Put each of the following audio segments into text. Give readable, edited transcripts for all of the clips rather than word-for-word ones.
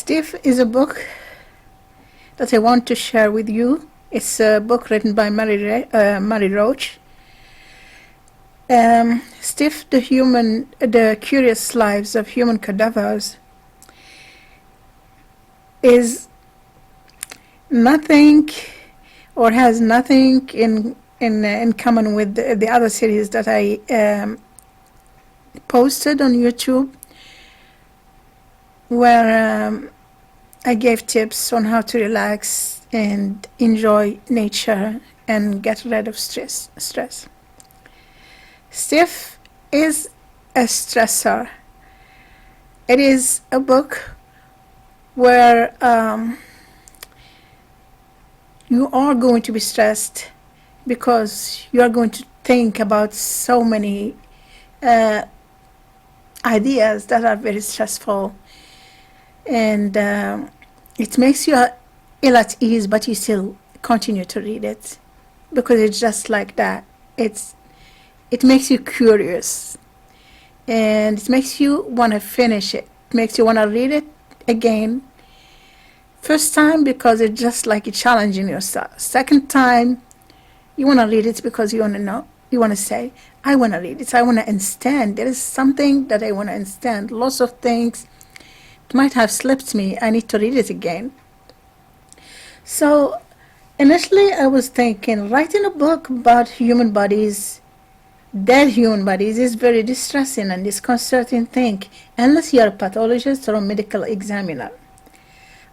Stiff is a book that I want to share with you. It's a book written by Mary Roach. Stiff, the curious lives of human cadavers, is nothing or has nothing in common with the other series that I posted on YouTube, where I gave tips on how to relax and enjoy nature and get rid of stress. Stiff is a stressor. It is a book where you are going to be stressed because you are going to think about so many ideas that are very stressful, and it makes you ill at ease, but you still continue to read it because it's just like that. It makes you curious, and it makes you want to finish it. It makes you want to read it again. First time because it's just like you're challenging yourself. Second time, you want to read it because you want to know. You want to say, I want to read it. I want to understand. There is something that I want to understand. Lots of things might have slipped me. I need to read it again. So initially I was thinking writing a book about human bodies, dead human bodies, is very distressing and disconcerting thing unless you're a pathologist or a medical examiner.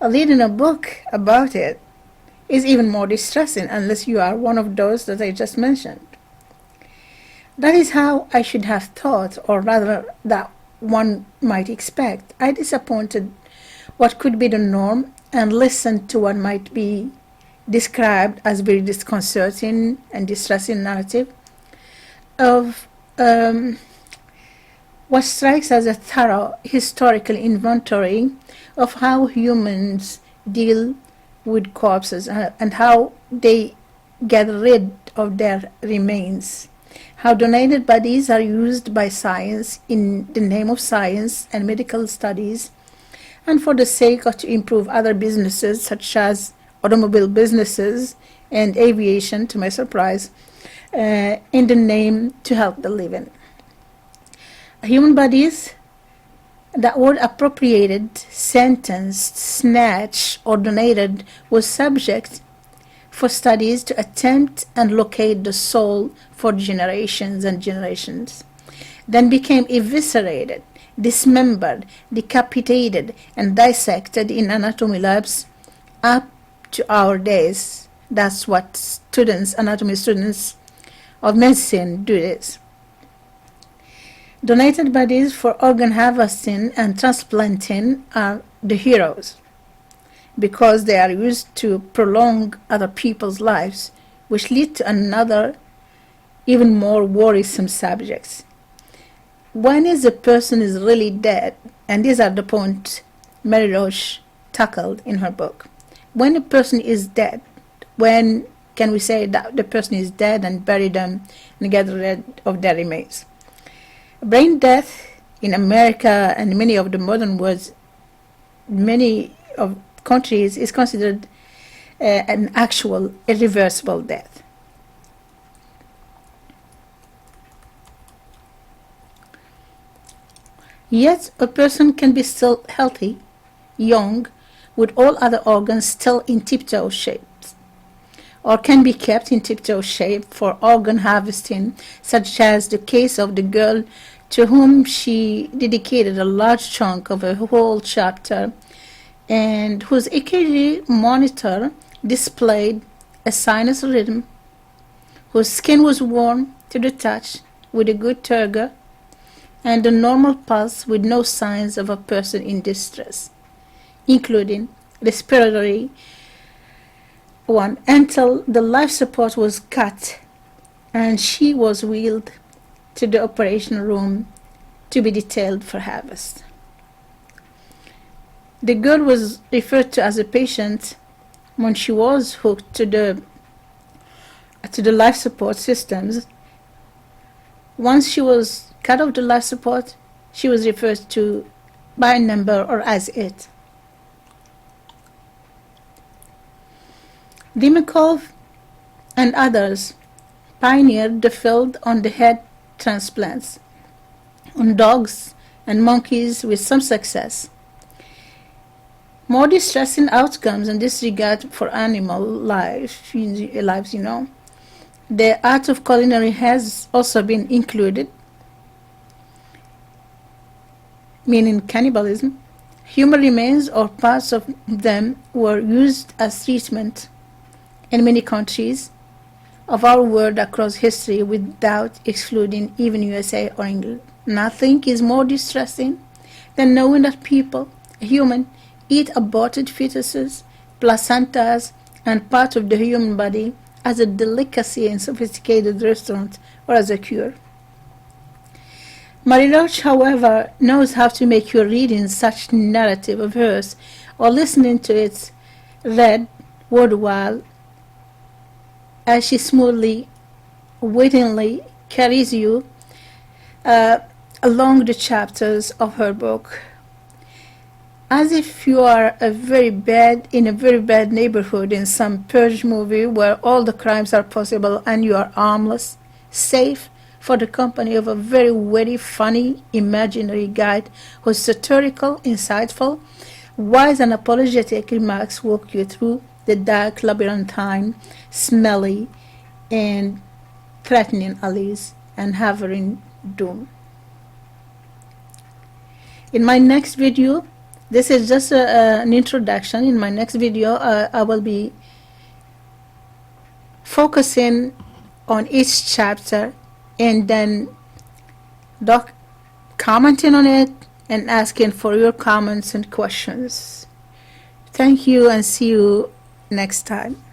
Reading a book about it is even more distressing unless you are one of those that I just mentioned. That is how I should have thought, or rather that one might expect. I disappointed what could be the norm and listened to what might be described as very disconcerting and distressing narrative of what strikes as a thorough historical inventory of how humans deal with corpses and how they get rid of their remains, how donated bodies are used by science in the name of science and medical studies, and for the sake of to improve other businesses such as automobile businesses and aviation, to my surprise, in the name to help the living. Human bodies that were appropriated, sentenced, snatched, or donated was subject for studies to attempt and locate the soul for generations and generations, then became eviscerated, dismembered, decapitated, and dissected in anatomy labs up to our days. That's what anatomy students of medicine do this. Donated bodies for organ harvesting and transplanting are the heroes because they are used to prolong other people's lives, which lead to another, even more worrisome subjects. When is a person is really dead? And these are the points Mary Roach tackled in her book. When a person is dead, when can we say that the person is dead and bury them and get rid of their remains? Brain death in America and many of the modern worlds, many of countries, is considered an actual irreversible death. Yet a person can be still healthy, young, with all other organs still in tip-toe shape, or can be kept in tip-toe shape for organ harvesting, such as the case of the girl to whom she dedicated a large chunk of a whole chapter and whose EKG monitor displayed a sinus rhythm, whose skin was warm to the touch with a good turgor, and a normal pulse with no signs of a person in distress, including respiratory one, until the life support was cut and she was wheeled to the operation room to be detailed for harvest. The girl was referred to as a patient when she was hooked to the life support systems. Once she was cut off the life support, she was referred to by number or as it. Dimitrov and others pioneered the field on the head transplants on dogs and monkeys with some success. More distressing outcomes in this regard for animal lives. The art of culinary has also been included, meaning cannibalism. Human remains or parts of them were used as treatment in many countries of our world across history, without excluding even USA or England. Nothing is more distressing than knowing that people, human, eat aborted fetuses, placentas, and parts of the human body as a delicacy in sophisticated restaurants or as a cure. Roach, however, knows how to make you reading such narrative of hers or listening to it read worthwhile as she smoothly, wittingly carries you along the chapters of her book, as if you are in a very bad neighborhood in some purge movie where all the crimes are possible and you are harmless, safe for the company of a very witty, funny, imaginary guide whose satirical, insightful, wise and apologetic remarks walk you through the dark, labyrinthine, smelly, and threatening alleys and hovering doom. In my next video, this is just an introduction. In my next video, I will be focusing on each chapter and then commenting on it and asking for your comments and questions. Thank you and see you next time.